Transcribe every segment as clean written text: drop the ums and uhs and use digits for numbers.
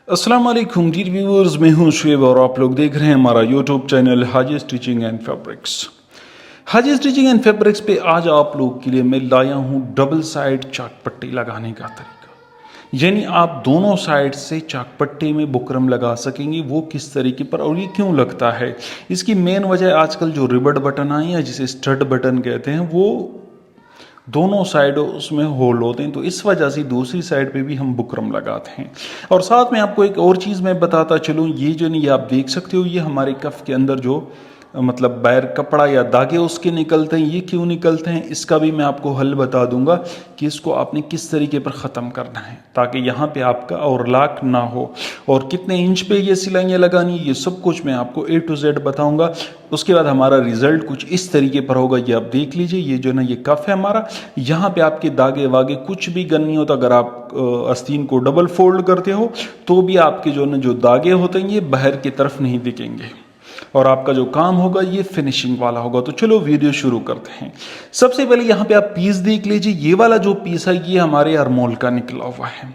अस्सलाम वालेकुम dear viewers, मैं हूं शुएब और आप लोग देख रहे हैं हमारा YouTube channel Haji stitching and fabrics. Haji stitching and fabrics पे आज आप लोग के लिए मैं लाया हूं डबल साइड चाक पट्टी लगाने का तरीका। यानी आप दोनों साइड से चाक पट्टी में बुकरम लगा सकेंगे। वो किस तरीके पर और ये क्यों लगता है, इसकी मेन वजह आजकल जो रिबड बटन आई है जिसे स्टड बटन कहते हैं, वो दोनों साइडों उसमें होल होते हैं, तो इस वजह से दूसरी साइड पे भी हम बुकरम लगाते हैं। और साथ में आपको एक और चीज़ मैं बताता चलूँ, ये जो नहीं, ये आप देख सकते हो, ये हमारे कफ के अंदर जो मतलब बैर कपड़ा या दागे उसके निकलते हैं, ये क्यों निकलते हैं इसका भी मैं आपको हल बता दूंगा कि इसको आपने किस तरीके पर ख़त्म करना है ताकि यहाँ पे आपका और लाक ना हो, और कितने इंच पे ये सिलाइयाँ लगानी, ये सब कुछ मैं आपको A to Z बताऊंगा। उसके बाद हमारा रिजल्ट कुछ इस तरीके पर होगा। ये आप देख लीजिए, ये जो ना ये कफ है हमारा, यहाँ पे आपके दागे वागे कुछ भी गन नहीं होता। अगर आप आस्तीन को डबल फोल्ड करते हो तो भी आपके जो ना जो दागे होते हैं ये बाहर की तरफ नहीं दिखेंगे और आपका जो काम होगा ये फिनिशिंग वाला होगा। तो चलो वीडियो शुरू करते हैं। सबसे पहले यहाँ पे आप पीस देख लीजिए। ये वाला जो पीस है ये हमारे अरमोल का निकला हुआ है।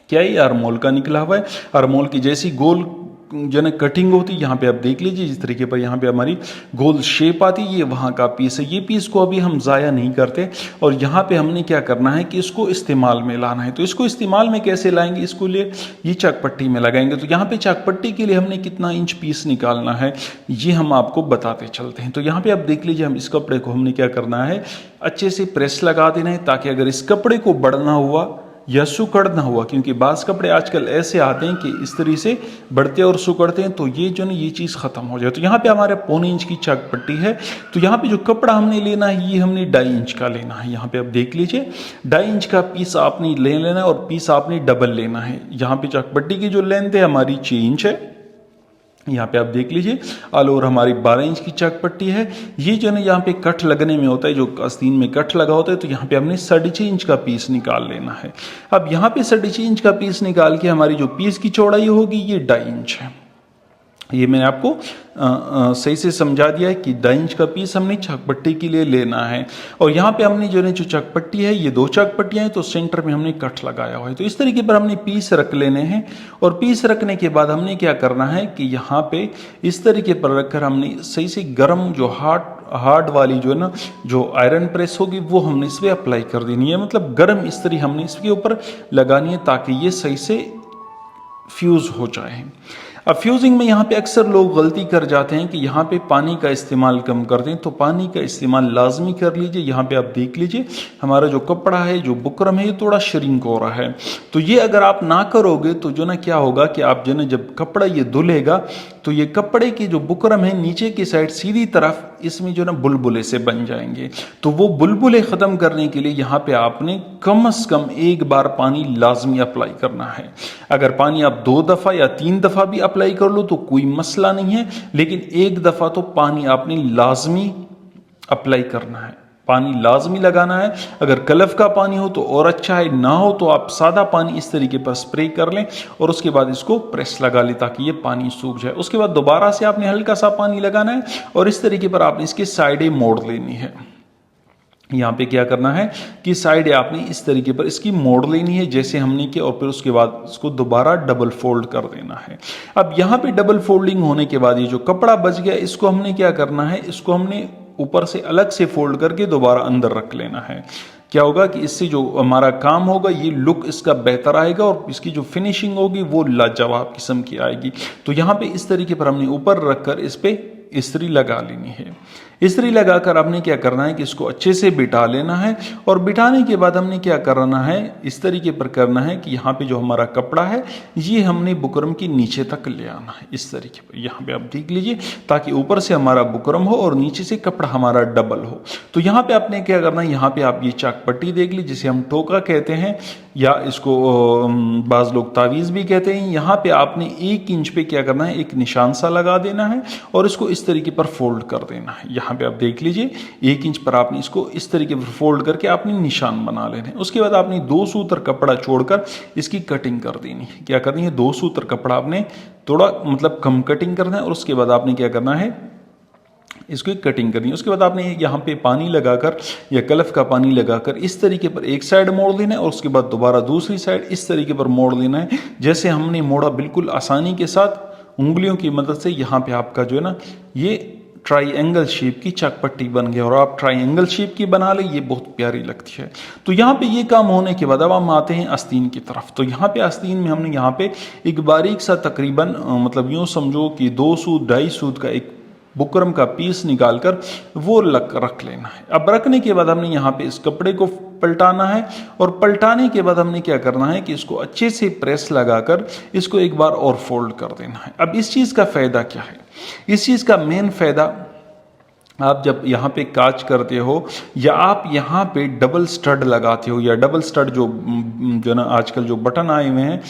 क्या ये अरमोल का निकला हुआ है? अरमोल की जैसी गोल जो है कटिंग होती है, यहाँ पे आप देख लीजिए जिस तरीके पर यहाँ पे हमारी गोल शेप आती है, ये वहाँ का पीस है। ये पीस को अभी हम ज़ाया नहीं करते और यहाँ पे हमने क्या करना है कि इसको इस्तेमाल में लाना है। तो इसको इस्तेमाल में कैसे लाएंगे, इसको लिए ये चाकपट्टी में लगाएंगे। तो यहाँ पे चाकपट्टी के लिए हमने कितना इंच पीस निकालना है ये हम आपको बताते चलते हैं। तो यहाँ पे आप देख लीजिए, हम इस कपड़े को हमने क्या करना है, अच्छे से प्रेस लगा देना है ताकि अगर इस कपड़े को बढ़ना हुआ या सुकड़ना हुआ, क्योंकि बास कपड़े आजकल ऐसे आते हैं कि इस तरीके से बढ़ते और सुकड़ते हैं, तो ये जो ना ये चीज़ ख़त्म हो जाए। तो यहाँ पे हमारे 1.25 इंच की चाक पट्टी है। तो यहाँ पे जो कपड़ा हमने लेना है ये हमने 2.5 इंच का लेना है। यहाँ पे आप देख लीजिए 2.5 इंच का पीस आपने ले लेना है और पीस आपने डबल लेना है। यहाँ पे चाक पट्टी की जो लेंथ है हमारी 6 इंच है। यहाँ पे आप देख लीजिए ऑल ओवर हमारी 12 इंच की चाक पट्टी है। ये जो है यहाँ पे कट लगने में होता है, जो आस्तीन में कट लगा होता है, तो यहाँ पे हमने 6.5 इंच का पीस निकाल लेना है। अब यहाँ पे 6.5 इंच का पीस निकाल के हमारी जो पीस की चौड़ाई होगी ये 2.5 इंच है। ये मैंने आपको सही से समझा दिया है कि 2.5 इंच का पीस हमने चाकपट्टी के लिए लेना है। और यहाँ पे हमने जो चाकपट्टी है ये 2 चाकपट्टियाँ हैं, तो सेंटर में हमने कट लगाया हुआ है। तो इस तरीके पर हमने पीस रख लेने हैं और पीस रखने के बाद हमने क्या करना है कि यहाँ पे इस तरीके पर रखकर हमने सही से गर्म जो हार्ड वाली जो है ना जो आयरन प्रेस होगी वो हमने इस पर अप्लाई कर देनी है। मतलब गर्म इस्त्री हमने इसके ऊपर लगानी है ताकि ये सही से फ्यूज़ हो जाए। अब फ्यूजिंग में यहाँ पे अक्सर लोग गलती कर जाते हैं कि यहाँ पे पानी का इस्तेमाल कम करते हैं, तो पानी का इस्तेमाल लाजमी कर लीजिए। यहाँ पे आप देख लीजिए हमारा जो कपड़ा है, जो बुकरम है, ये थोड़ा श्रिंक हो रहा है। तो ये अगर आप ना करोगे तो जो ना क्या होगा कि आप जो ना जब कपड़ा ये धुलेगा तो ये कपड़े की जो बुकरम है नीचे की साइड सीधी तरफ इसमें जो ना बुलबुले से बन जाएंगे। तो वो बुलबुले ख़त्म करने के लिए यहाँ पे आपने कम से कम 1 बार पानी लाजमी अप्लाई करना है। अगर पानी आप 2 दफ़ा या 3 दफ़ा भी अप्लाई कर लो तो कोई मसला नहीं है, लेकिन 1 दफ़ा तो पानी आपने लाजमी अप्लाई करना है, पानी लाजमी लगाना है। अगर कलफ का पानी हो तो और अच्छा है, ना हो तो आप सादा पानी इस तरीके पर स्प्रे कर लें और उसके बाद इसको प्रेस लगा लें ताकि ये पानी सूख जाए। उसके बाद दोबारा से आपने हल्का सा पानी लगाना है और इस तरीके पर आपने इसकी साइडें मोड़ लेनी है। यहाँ पे क्या करना है कि साइड आपने इस तरीके पर इसकी मोड़ लेनी है जैसे हमने किया, और फिर उसके बाद इसको दोबारा डबल फोल्ड कर देना है। अब यहाँ पे डबल फोल्डिंग होने के बाद ये जो कपड़ा बच गया इसको हमने क्या करना है, इसको हमने ऊपर से अलग से फोल्ड करके दोबारा अंदर रख लेना है। क्या होगा कि इससे जो हमारा काम होगा ये लुक इसका बेहतर आएगा और इसकी जो फिनिशिंग होगी वो लाजवाब किस्म की आएगी। तो यहाँ पे इस तरीके पर हमने ऊपर रखकर इस पे इस्त्री लगा लेनी है। इस्त्री लगाकर आपने क्या करना है कि इसको अच्छे से बिठा लेना है और बिठाने के बाद हमने क्या करना है, इस तरीके पर करना है कि यहाँ पे जो हमारा कपड़ा है ये हमने बुकरम की नीचे तक ले आना है इस तरीके पर। यहाँ पे आप देख लीजिए ताकि ऊपर से हमारा बुकरम हो और नीचे से कपड़ा हमारा डबल हो। तो यहाँ पे आपने क्या करना है, यहाँ पे आप ये चाकपट्टी देख लीजिए जिसे हम टोका कहते हैं या इसको बाज़ लोग तावीज़ भी कहते हैं। यहाँ पे आपने 1 इंच पे क्या करना है, एक निशान सा लगा देना है और इसको इस तरीके पर फोल्ड कर देना है। यहाँ पे आप देख लीजिए 1 इंच पर आपने इसको इस तरीके पर फोल्ड करके आपने निशान बना लेने हैं। उसके बाद आपने 2 सूत्र कपड़ा छोड़कर इसकी कटिंग कर देनी है। क्या करनी है, 2 सूत्र कपड़ा आपने थोड़ा मतलब कम कटिंग करना है और उसके बाद आपने क्या करना है, इसको एक कटिंग करनी है। उसके बाद आपने यहाँ पे पानी लगाकर या कलफ का पानी लगाकर इस तरीके पर एक साइड मोड़ देना है और उसके बाद दोबारा दूसरी साइड इस तरीके पर मोड़ देना है। जैसे हमने मोड़ा बिल्कुल आसानी के साथ उंगलियों की मदद से यहाँ पे आपका जो है ना ये ट्राइंगल शेप की चकपट्टी बन गया। और आप ट्राइंगल शेप की बना ले, ये बहुत प्यारी लगती है। तो यहाँ पे ये काम होने के बाद अब हम आते हैं आस्तीन की तरफ। तो यहाँ पे आस्तीन में हमने यहाँ पे एक बारीक सा तकरीबन मतलब यूँ समझो कि 2 सूत 2.5 सूत का एक बुकरम का पीस निकालकर वो रख लेना है। अब रखने के बाद हमने यहाँ पे इस कपड़े को पलटाना है और पलटाने के बाद हमने क्या करना है कि इसको अच्छे से प्रेस लगाकर इसको एक बार और फोल्ड कर देना है। अब इस चीज़ का फ़ायदा क्या है? इस चीज़ का मेन फ़ायदा, आप जब यहाँ पे काज करते हो या आप यहाँ पे डबल स्टड लगाते हो या डबल स्टड जो ना आजकल जो बटन आए हुए हैं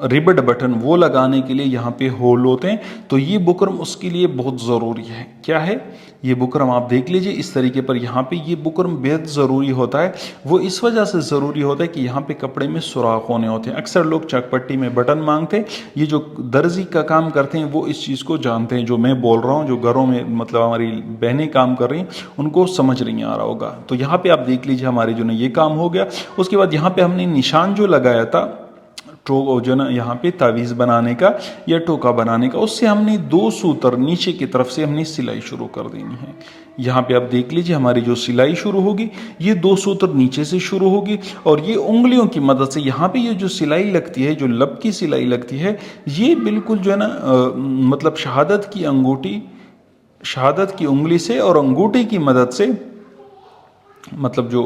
रिबड बटन, वो लगाने के लिए यहाँ पे होल होते हैं, तो ये बुकरम उसके लिए बहुत ज़रूरी है। क्या है ये बुकरम? आप देख लीजिए इस तरीके पर यहाँ पे ये बुकरम बेहद ज़रूरी होता है। वो इस वजह से ज़रूरी होता है कि यहाँ पे कपड़े में सुराख होने होते हैं। अक्सर लोग चकपट्टी में बटन मांगते हैं, ये जो दर्जी का काम करते हैं वो इस चीज़ को जानते हैं। जो मैं बोल रहा हूँ, जो घरों में मतलब हमारी बहनें काम कर रही हैं उनको समझ नहीं आ रहा होगा। तो यहाँ पे आप देख लीजिए हमारे जो ना ये काम हो गया। उसके बाद यहाँ पे हमने निशान जो लगाया था जो ना यहाँ पे तावीज़ बनाने का या टोका बनाने का, उससे हमने 2 सूतर नीचे की तरफ से हमने सिलाई शुरू कर देनी है। यहाँ पे आप देख लीजिए हमारी जो सिलाई शुरू होगी ये 2 सूतर नीचे से शुरू होगी और ये उंगलियों की मदद से यहाँ पे ये जो सिलाई लगती है, जो लब की सिलाई लगती है, ये बिल्कुल जो है ना मतलब शहादत की उंगली से और अंगूठी की मदद से, मतलब जो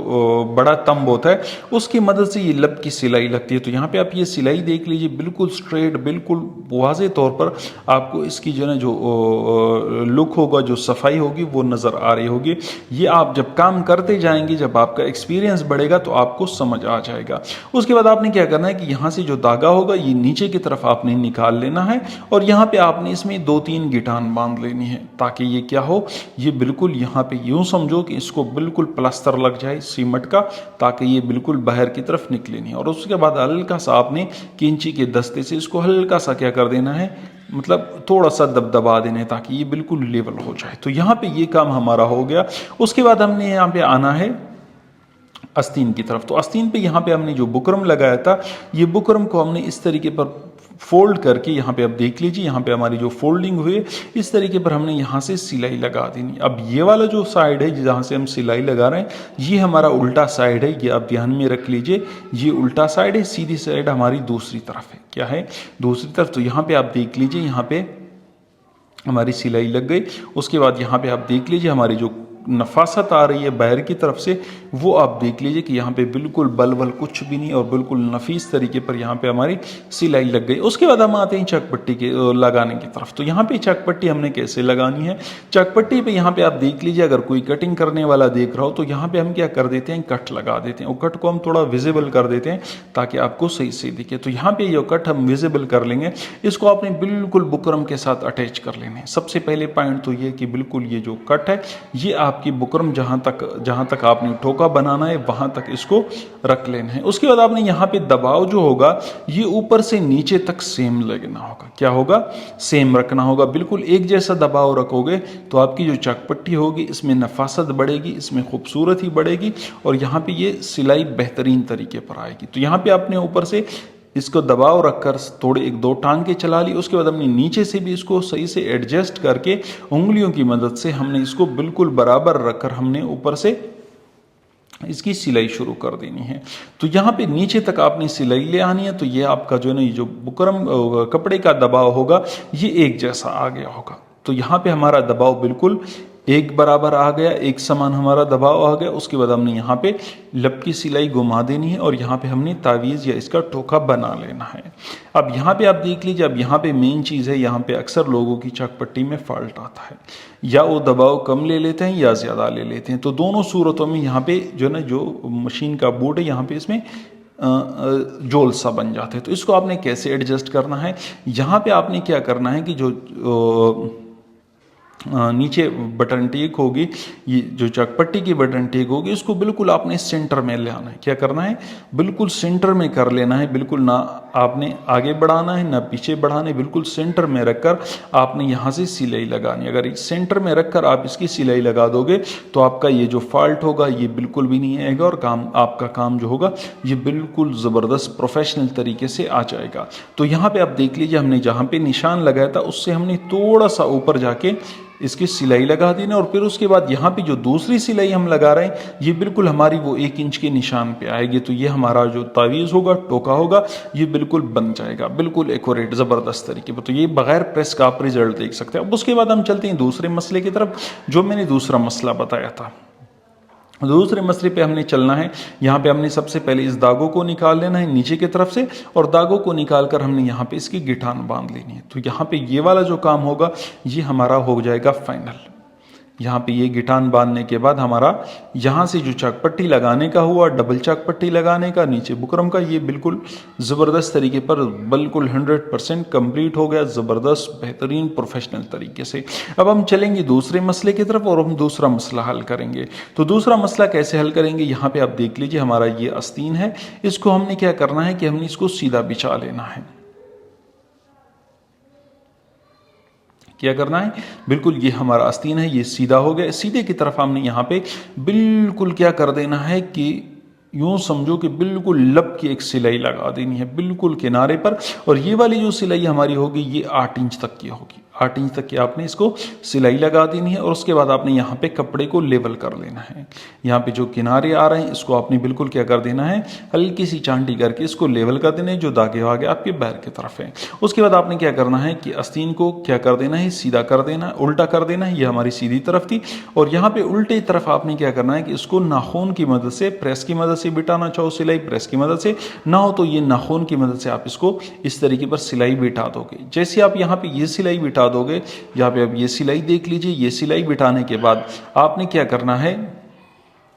बड़ा तंब होता है उसकी मदद से ये लब की सिलाई लगती है। तो यहाँ पे आप ये सिलाई देख लीजिए, बिल्कुल स्ट्रेट, बिल्कुल वाज़े तौर पर आपको इसकी जो है ना जो लुक होगा, जो सफाई होगी वो नज़र आ रही होगी। ये आप जब काम करते जाएंगे, जब आपका एक्सपीरियंस बढ़ेगा तो आपको समझ आ जाएगा। उसके बाद आपने क्या करना है कि यहाँ से जो धागा होगा ये नीचे की तरफ आपने निकाल लेना है और यहाँ पे आपने इसमें 2-3 गिटान बांध लेनी है, ताकि ये क्या हो, ये बिल्कुल यहाँ पे यूँ समझो कि इसको बिल्कुल प्लास्टर लग जाए सीमेंट का, ताकि ये बिल्कुल बाहर की तरफ निकले नहीं। और उसके बाद हल्का सा आपने कैंची के दस्ते से इसको हल्का सा क्या कर देना है, मतलब थोड़ा सा दबदबा देना है ताकि ये बिल्कुल लेवल हो जाए। तो यहाँ पे ये काम हमारा हो गया। उसके बाद हमने यहाँ पे आना है आस्तीन की तरफ। तो आस्तीन पे यहाँ पे हमने जो बुकरम लगाया था, ये बुकरम को हमने इस तरीके पर फोल्ड करके, यहाँ पे आप देख लीजिए यहाँ पे हमारी जो फोल्डिंग हुई इस तरीके पर हमने यहाँ से सिलाई लगा देनी। अब ये वाला जो साइड है जहाँ से हम सिलाई लगा रहे हैं ये हमारा उल्टा साइड है, ये आप ध्यान में रख लीजिए, ये उल्टा साइड है, सीधी साइड हमारी दूसरी तरफ है। क्या है? दूसरी तरफ। तो यहाँ पे आप देख लीजिए यहाँ पे हमारी सिलाई लग गई। उसके बाद यहाँ पे आप देख लीजिए हमारी जो नफासत आ रही है बाहर की तरफ से, वो आप देख लीजिए कि यहाँ पे बिल्कुल बल कुछ भी नहीं और बिल्कुल नफीस तरीके पर यहाँ पे हमारी सिलाई लग गई। उसके बाद हम आते हैं चकपट्टी के लगाने की तरफ। तो यहाँ पे चकपट्टी हमने कैसे लगानी है? चकपट्टी पे यहाँ पे आप देख लीजिए, अगर कोई कटिंग करने वाला देख रहा हो तो यहाँ पे हम क्या कर देते हैं, कट लगा देते हैं। वो कट को हम थोड़ा विजिबल कर देते हैं ताकि आपको सही से दिखे। तो यहाँ पे ये कट हम विजिबल कर लेंगे, इसको आपने बिल्कुल बुकरम के साथ अटैच कर लेना है। सबसे पहले पॉइंट तो ये कि बिल्कुल ये जो कट है ये आपकी बुकरम जहाँ तक आपने टोका बनाना है वहाँ तक इसको रख लेना है। उसके बाद आपने यहाँ पे दबाव जो होगा ये ऊपर से नीचे तक सेम लगना होगा। क्या होगा? सेम रखना होगा। बिल्कुल एक जैसा दबाव रखोगे तो आपकी जो चकपट्टी होगी इसमें नफासत बढ़ेगी, इसमें खूबसूरती बढ़ेगी और यहाँ पे ये सिलाई बेहतरीन तरीके पर आएगी। तो यहाँ पे आपने ऊपर से इसको दबाव रखकर थोड़े 1-2 टांके चला ली। उसके बाद हमने नीचे से भी इसको सही से एडजस्ट करके उंगलियों की मदद से हमने इसको बिल्कुल बराबर रखकर हमने ऊपर से इसकी सिलाई शुरू कर देनी है। तो यहाँ पे नीचे तक आपने सिलाई ले आनी है। तो ये आपका जो है ना ये जो बुकरम कपड़े का दबाव होगा ये एक जैसा आ गया होगा। तो यहाँ पे हमारा दबाव बिल्कुल एक बराबर आ गया, एक समान हमारा दबाव आ गया। उसके बाद हमने यहाँ पे लब की सिलाई घुमा देनी है और यहाँ पे हमने तावीज़ या इसका टोका बना लेना है। अब यहाँ पे आप देख लीजिए, अब यहाँ पे मेन चीज़ है, यहाँ पे अक्सर लोगों की चकपट्टी में फॉल्ट आता है, या वो दबाव कम ले लेते हैं या ज़्यादा ले लेते हैं। तो दोनों सूरतों में यहाँ पे जो ना जो मशीन का बोर्ड है यहाँ पे इसमें जोल सा बन जाते हैं। तो इसको आपने कैसे एडजस्ट करना है? यहाँ पे आपने क्या करना है कि जो नीचे बटन टेक होगी, ये जो चकपट्टी की बटन टेक होगी उसको बिल्कुल आपने सेंटर में ले आना है। क्या करना है, बिल्कुल सेंटर में कर लेना है, बिल्कुल ना आपने आगे बढ़ाना है ना पीछे बढ़ाना है, बिल्कुल सेंटर में रखकर आपने यहाँ से सिलाई लगानी है। अगर इस सेंटर में रखकर आप इसकी सिलाई लगा दोगे तो आपका ये जो फॉल्ट होगा ये बिल्कुल भी नहीं आएगा और आपका काम जो होगा ये बिल्कुल ज़बरदस्त प्रोफेशनल तरीके से आ जाएगा। तो यहाँ पे आप देख लीजिए, हमने जहाँ पे निशान लगाया था उससे हमने थोड़ा सा ऊपर जाके इसकी सिलाई लगा देना और फिर उसके बाद यहाँ पे जो दूसरी सिलाई हम लगा रहे हैं ये बिल्कुल हमारी वो 1 इंच के निशान पे आएगी। तो ये हमारा जो तावीज़ होगा, टोका होगा, ये बिल्कुल बन जाएगा, बिल्कुल एक्यूरेट ज़बरदस्त तरीके पर। तो ये बगैर प्रेस का आप रिजल्ट देख सकते हैं। अब उसके बाद हम चलते हैं दूसरे मसले की तरफ, जो मैंने दूसरा मसला बताया था। दूसरे मसले पे हमने चलना है। यहाँ पे हमने सबसे पहले इस दागों को निकाल लेना है नीचे की तरफ से और दागों को निकाल कर हमने यहाँ पे इसकी गिठान बांध लेनी है। तो यहाँ पे ये वाला जो काम होगा ये हमारा हो जाएगा फाइनल। यहाँ पे ये गिटान बांधने के बाद हमारा यहाँ से जो चकपट्टी लगाने का हुआ, डबल चकपट्टी लगाने का, नीचे बुकरम का, ये बिल्कुल ज़बरदस्त तरीके पर बिल्कुल 100% कंप्लीट हो गया, ज़बरदस्त बेहतरीन प्रोफेशनल तरीके से। अब हम चलेंगे दूसरे मसले की तरफ और हम दूसरा मसला हल करेंगे। तो दूसरा मसला कैसे हल करेंगे, यहाँ पे आप देख लीजिए, हमारा ये आस्तीन है, इसको हमने क्या करना है कि हमने इसको सीधा बिछा लेना है। क्या करना है, बिल्कुल ये हमारा आस्तीन है, ये सीधा हो गया। सीधे की तरफ हमने यहाँ पे बिल्कुल क्या कर देना है कि यूँ समझो कि बिल्कुल लब की एक सिलाई लगा देनी है बिल्कुल किनारे पर। और ये वाली जो सिलाई हमारी होगी ये 8 इंच तक की होगी। 8 इंच तक की आपने इसको सिलाई लगा देनी है और उसके बाद आपने यहाँ पे कपड़े को लेवल कर लेना है। यहाँ पे जो किनारे आ रहे हैं इसको आपने बिल्कुल क्या कर देना है, हल्की सी चांटी करके इसको लेवल कर देना है, जो दागे वागे आपके बैर की तरफ है। उसके बाद आपने क्या करना है कि आस्तीन को क्या कर देना है, सीधा कर देना है, उल्टा कर देना है। ये हमारी सीधी तरफ थी और यहाँ पे उल्टे तरफ आपने क्या करना है कि इसको नाखून की मदद से, प्रेस की मदद से बिठाना चाहो सिलाई, प्रेस की मदद से ना हो तो ये नाखून की मदद से आप इसको इस तरीके पर सिलाई बिठा दोगे। जैसे आप यहाँ पे ये सिलाई बिठा दोगे, यहाँ पे अब ये सिलाई देख लीजिए, ये सिलाई बिठाने के बाद आपने क्या करना है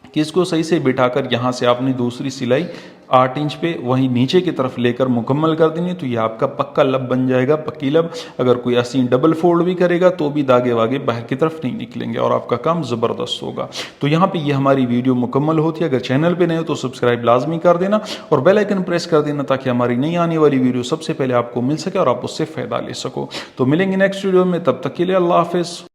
कि इसको सही से बिठाकर यहाँ से आपने दूसरी सिलाई 8 इंच पे वहीं नीचे की तरफ लेकर मुकम्मल कर देनी। तो ये आपका पक्का लब बन जाएगा, पक्की लब। अगर कोई आस्तीन डबल फोल्ड भी करेगा तो भी दागे वागे बाहर की तरफ नहीं निकलेंगे और आपका काम ज़बरदस्त होगा। तो यहाँ पे ये हमारी वीडियो मुकम्मल होती है। अगर चैनल पे नए हो तो सब्सक्राइब लाजमी कर देना और बेल आइकन प्रेस कर देना ताकि हमारी नई आने वाली वीडियो सबसे पहले आपको मिल सके और आप उससे फ़ायदा ले सको। तो मिलेंगे नेक्स्ट वीडियो में, तब तक के लिए अल्लाह हाफिज़।